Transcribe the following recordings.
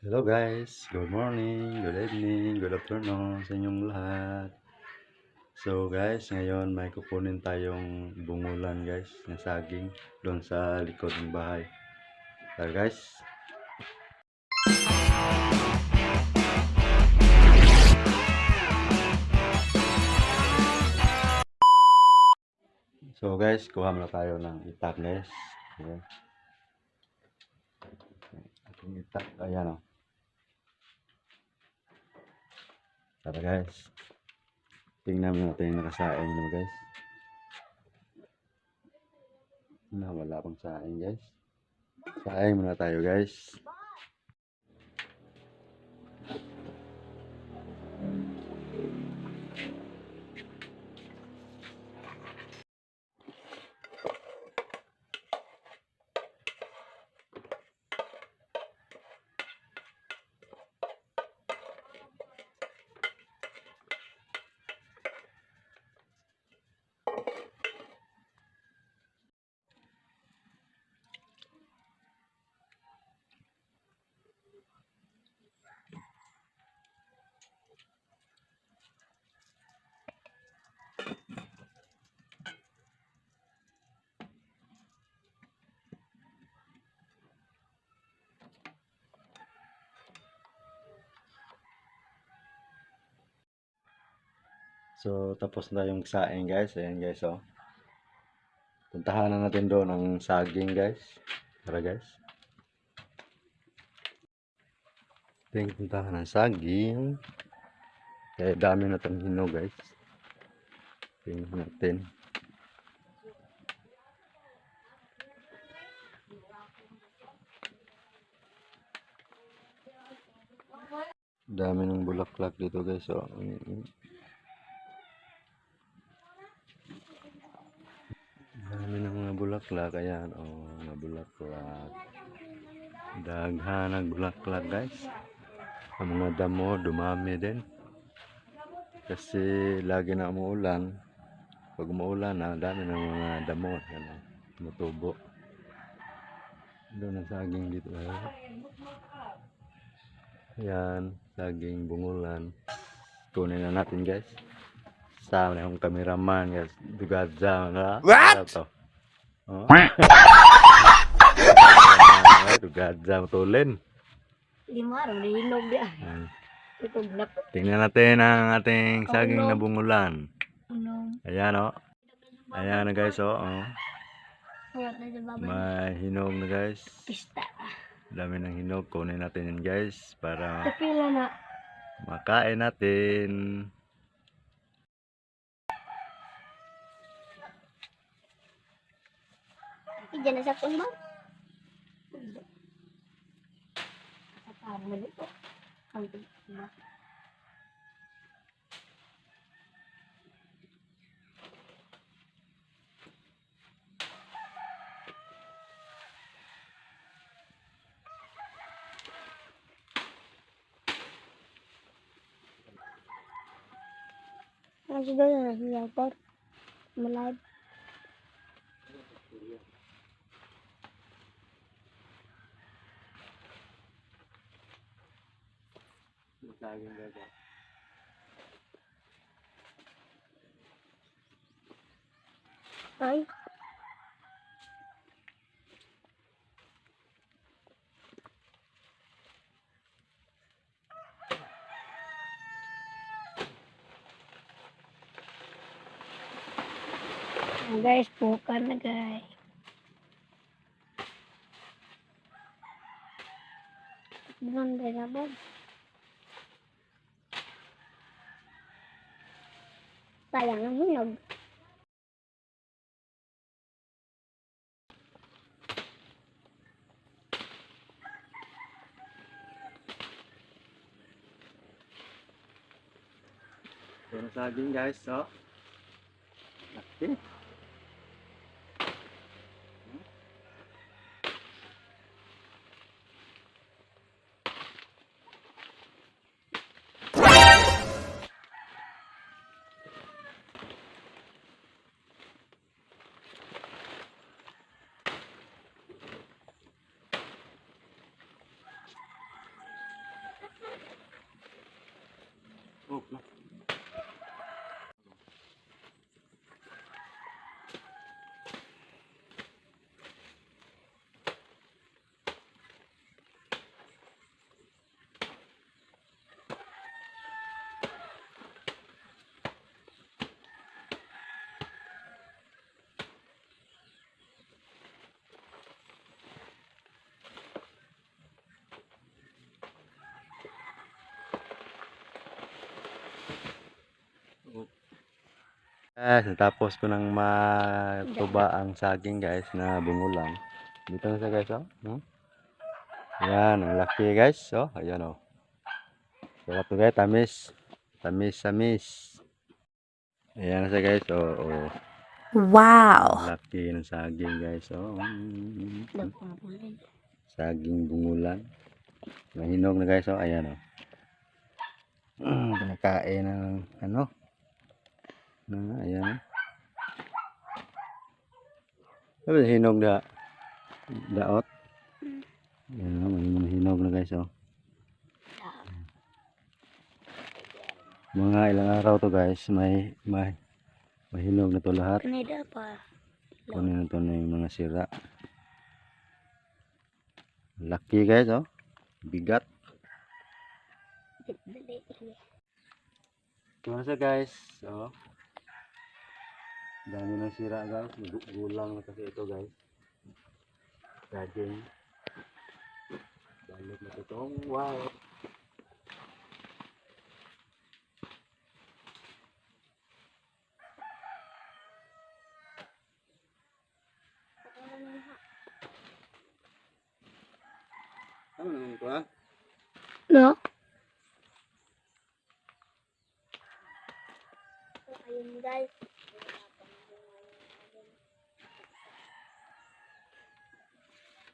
Hello guys, good morning, good evening, good afternoon sa inyong lahat. So guys, ngayon may kukunin tayong bungulan guys, na saging doon sa likod ng bahay. Tara guys. So guys, kuha muna tayo ng itak guys. Okay. Ating itak, ayan o. Tara guys. Tingnan mo natin yung nakasaing mo guys. Wala pang saing guys. Saing muna tayo guys. So tapos na yung saing guys. Ayan guys oh. Puntahan na natin doon ang saging guys. Tara guys. Ito yung puntahan ng saging. Kaya dami na itong hinog guys. Tingnan natin. Dami ng bulaklak dito guys. So, dami ng mga bulaklak. Ayan. Oh, mga bulaklak. Daghan ng bulaklak guys. Ang mga damo dumami din. Kasi lagi na umuulan. Pag umuulan na, dami ng mga damo. Yan, tumutubo. Doon ang saging dito. Ayan, saging bungulan. Kunin na natin guys. Sama na yung cameraman guys. Dugadza na. What? Ano to? Oh? Dugadza matulin. Lima rin, hinog di ay. Tingnan natin ang ating saging na bungulan. Ayan o. Ayan na guys o. Oh. May hinog na guys. Pista. Dami ng hinog. Kunin natin yan guys. Para Kapila na. makain natin. Diyan na sa kumba. Sa mo dito. Ang kumba. Ang sudah na siya por. Malad. Saging guys. Ay. Guys, bukan na guys. Doon din na ba? Sayang ang hinog. Ito na saging guys. So. Okay. Guys, natapos ko nang matuba ang saging guys na bungulang. Dito na siya guys, oh. Ayan, ang laki guys. Oh, ayan oh. Sarap to guys, tamis. Tamis. Ayan na siya guys, oh. Oh. Wow! Ang laki ng saging guys, oh. Dagkong bulan. Saging bungulan. Mahinog na guys, oh. Ayan oh. Pinakain ng ano. Ayan. Sabi hinog na daot. Ayan, mahinog na guys, oh. Mga ilang araw to guys, may mahinog na to lahat. Kanida pa. Kunin na to na yung mga sira. Laki guys, oh. Bigat. Dali. Ito na siya guys, oh. Dami ng sira guys, gulang na kasi ito guys. Saging. Balik na itong wow. Ano naman ito ha? No? Ayun guys.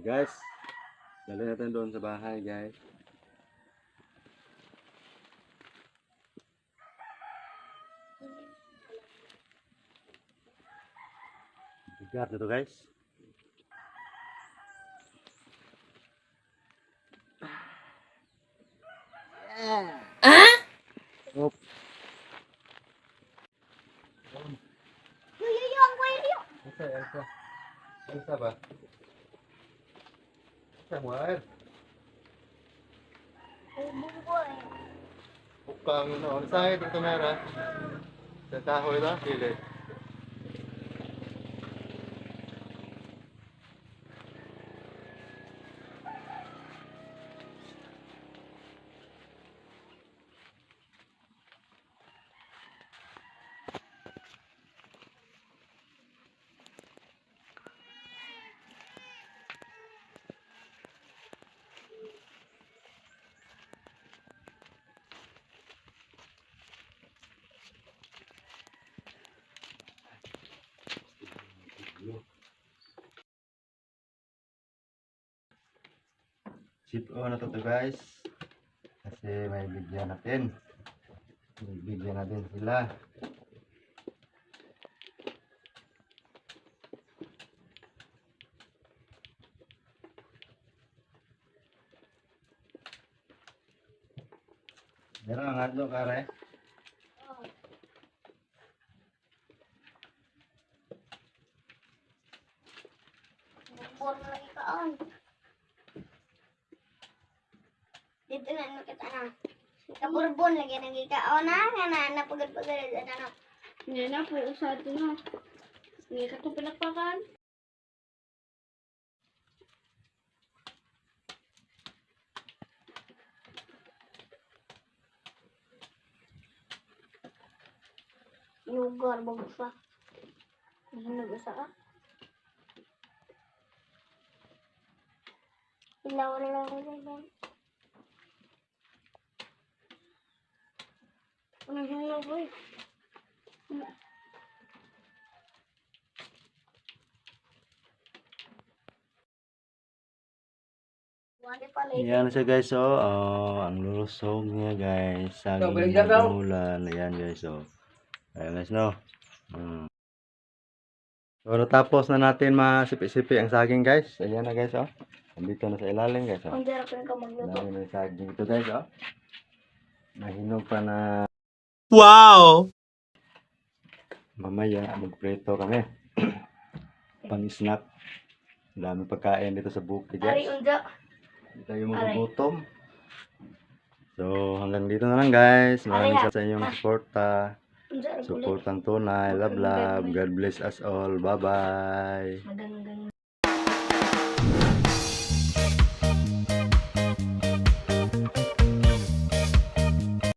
Guys, dali natin doon sa bahay guys. Bigat na to guys. Op. Elsa ba? Samuel. Bukang no, sa ito mera. Sa kahoy lang, kilid. Chip on na to guys. Kasi may bigyan natin. Bigyan natin sila. Meron ang hadlo kare. lagi kaon. Dito na nakita na. Kaburbon lagi nang gikaon na nga na pagod-pagod ano. Hindi na po usado na. Hindi ka ito pinagpakan. Lugar bagus pa. Hinog usa ka. Ilaw lang lang. Ano hinog boy? Wala pala. Ayan siya guys, oh. Ang lulusog niya guys. Saging balik daw. ulan. Ayan guys, oh. Ayan guys, no. So, natapos na natin masipi-sipi ang saging guys. Ayan na guys, oh. Nandito na sa ilalim guys, oh. Ang sarap ka magluto. Ilalim ng saging ito guys, oh. Nahinog pa na Wow! mamaya magpreto kami. Pang snack. Dami pagkain dito sa bukid Ari guys. unja. Hindi tayo magugutom. So, hanggang dito na lang guys. Maraming Aray, salamat sa inyong suporta. Unja ra pala. Support ang tunay. Love. God bless us all. Bye-bye. Magang